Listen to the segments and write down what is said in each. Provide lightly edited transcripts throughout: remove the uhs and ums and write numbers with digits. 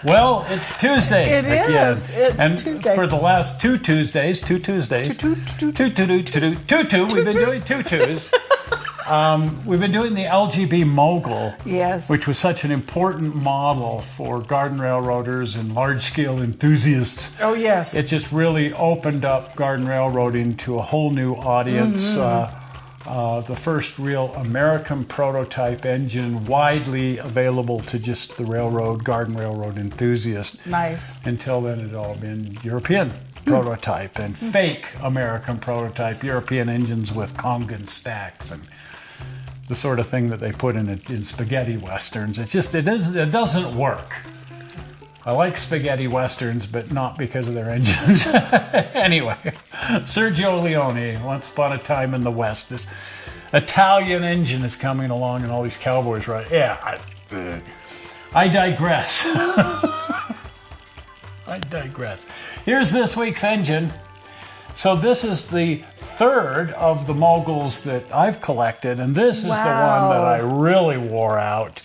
Well, it's Tuesday. It is. It's Tuesday. For the last two Tuesdays, we've been doing tutus. We've been doing the LGB Mogul, yes, which was such an important model for garden railroaders and large-scale enthusiasts. Oh, yes. It just really opened up garden railroading to a whole new audience. The first real American prototype engine widely available to just the garden railroad enthusiast. Nice. Until then, it had all been European prototype and fake American prototype European engines with Congan stacks and the sort of thing that they put in spaghetti westerns. It doesn't work. I like spaghetti westerns, but not because of their engines. Anyway, Sergio Leone, Once Upon a Time in the West. This Italian engine is coming along, and all these cowboys ride. Yeah, I digress. I digress. Here's this week's engine. So this is the third of the moguls that I've collected, and this is the one that I really wore out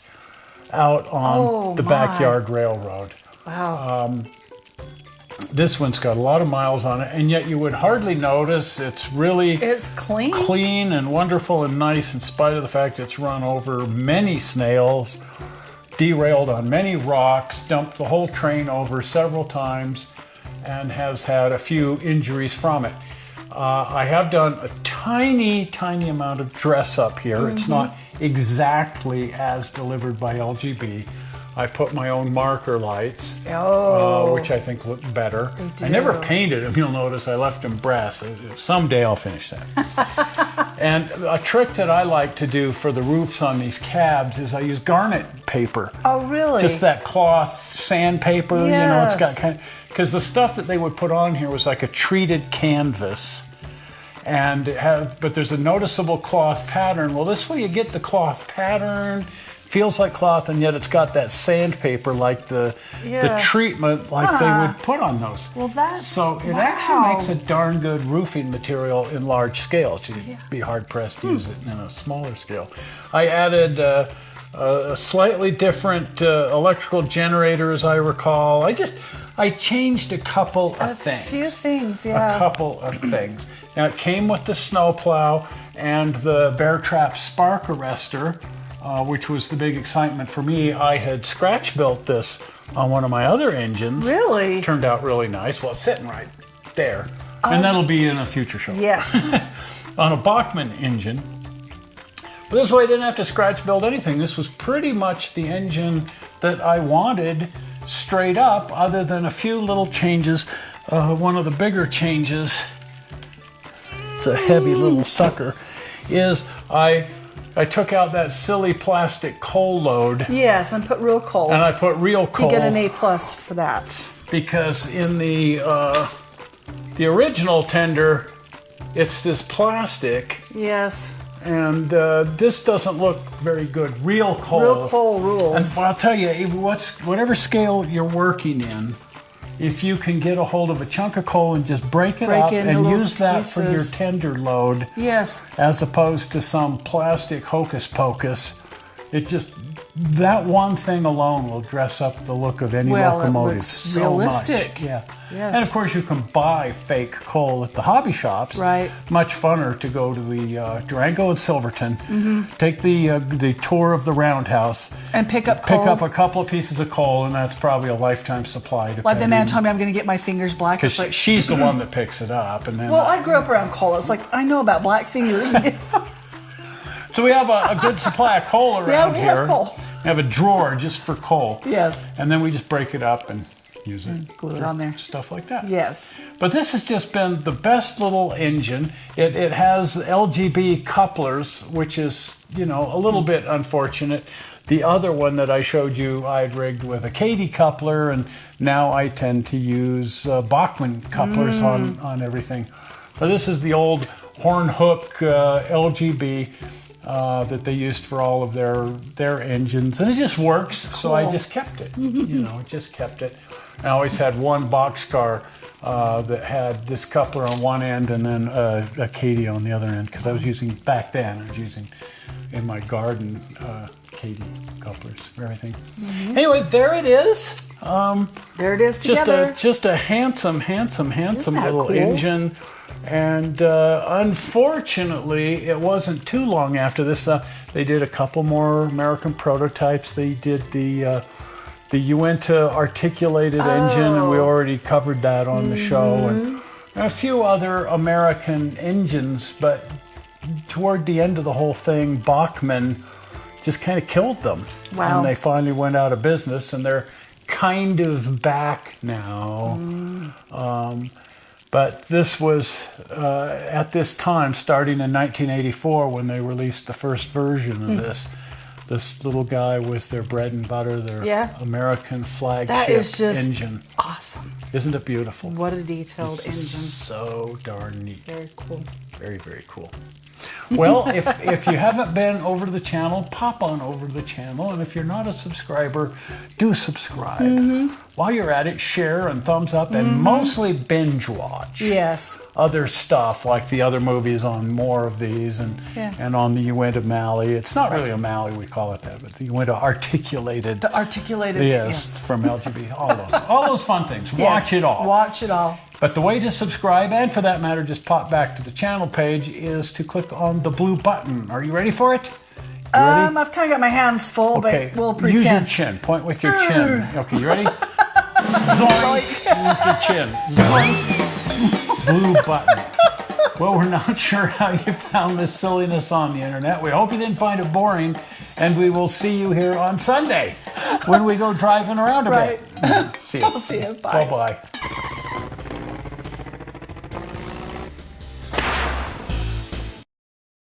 on the backyard railroad. Wow. This one's got a lot of miles on it, and yet you would hardly notice. It's clean and wonderful and nice, in spite of the fact it's run over many snails, derailed on many rocks, dumped the whole train over several times, and has had a few injuries from it. I have done a tiny amount of dress up here. It's not exactly as delivered by LGB. I put my own marker lights, which I think look better. I never painted them. You'll notice I left them brass. Someday I'll finish that. And a trick that I like to do for the roofs on these cabs is I use garnet paper. Oh, really? Just that cloth sandpaper. Yes. You know, it's got because the stuff that they would put on here was like a treated canvas. But there's a noticeable cloth pattern. Well, this way you get the cloth pattern. Feels like cloth, and yet it's got that sandpaper, like the treatment, like they would put on those. Well, it actually makes a darn good roofing material in large scale. You'd be hard pressed to use it in a smaller scale. I added a slightly different electrical generator, as I recall. I changed a couple of things. A few things, yeah. A couple of things. Now it came with the snowplow and the bear trap spark arrestor. Which was the big excitement for me. I had scratch built this on one of my other engines. Really? Turned out really nice. Well, it's sitting right there. And that'll be in a future show. Yes. On a Bachmann engine. But this way I didn't have to scratch build anything. This was pretty much the engine that I wanted straight up, other than a few little changes. One of the bigger changes, it's a heavy little sucker, is I took out that silly plastic coal load. Yes, and put real coal. And I put real coal. You get an A+ for that. Because in the original tender, it's this plastic. Yes. And this doesn't look very good. Real coal. Real coal rules. And I'll tell you, whatever scale you're working in, if you can get a hold of a chunk of coal and just break it up and use that for your tender load, yes, as opposed to some plastic hocus pocus, that one thing alone will dress up the look of any locomotive so realistic. Much. Yeah. Yes. And of course you can buy fake coal at the hobby shops. Right. Much funner to go to the Durango and Silverton, take the tour of the roundhouse, and pick up coal. Pick up a couple of pieces of coal, and that's probably a lifetime supply. Like the man told me I'm going to get my fingers black. Because she's the one that picks it up. And then I grew up around coal. It's like, I know about black fingers. So we have a good supply of coal around here. Yeah, we have coal. We have a drawer just for coal. Yes. And then we just break it up and use it. And glue it on there. Stuff like that. Yes. But this has just been the best little engine. It has LGB couplers, which is, a little bit unfortunate. The other one that I showed you, I'd rigged with a Katie coupler, and now I tend to use Bachmann couplers on everything. But this is the old horn hook LGB. That they used for all of their engines, and it just works. Cool. So I just kept it. Just kept it. I always had one boxcar that had this coupler on one end and then a Katie on the other end, because I was using in my garden Katie couplers, everything. Anyway, there it is. There it is together. Just a handsome little cool? engine. And unfortunately, it wasn't too long after this. They did a couple more American prototypes. They did the Uinta articulated engine, and we already covered that on the show. And a few other American engines, but toward the end of the whole thing, Bachmann just kind of killed them. Wow. And they finally went out of business, and they're kind of back now. But this was, at this time, starting in 1984, when they released the first version of this. This little guy was their bread and butter, their American flagship that is just engine. Awesome. Isn't it beautiful? What a detailed engine. So darn neat. Very cool. Very, very cool. Well, if you haven't been over to the channel, pop on over to the channel. And if you're not a subscriber, do subscribe. While you're at it, share and thumbs up, and mostly binge watch. Yes. Other stuff, like the other movies on more of these, and on the Uinta Malley. It's not really a Malley, we call it that, but the Uinta articulated. The articulated, yes. From LGB. All those fun things. Watch it all. Watch it all. But the way to subscribe, and for that matter, just pop back to the channel page, is to click on the blue button. Are you ready for it? You ready? I've kind of got my hands full, but we'll pretend. Use your chin. Point with your chin. Okay, you ready? Zoink. With your chin. Zoink. Blue button. Well, we're not sure how you found this silliness on the internet. We hope you didn't find it boring, and we will see you here on Sunday when we go driving around a bit. See you. I'll see you. Bye. Bye-bye.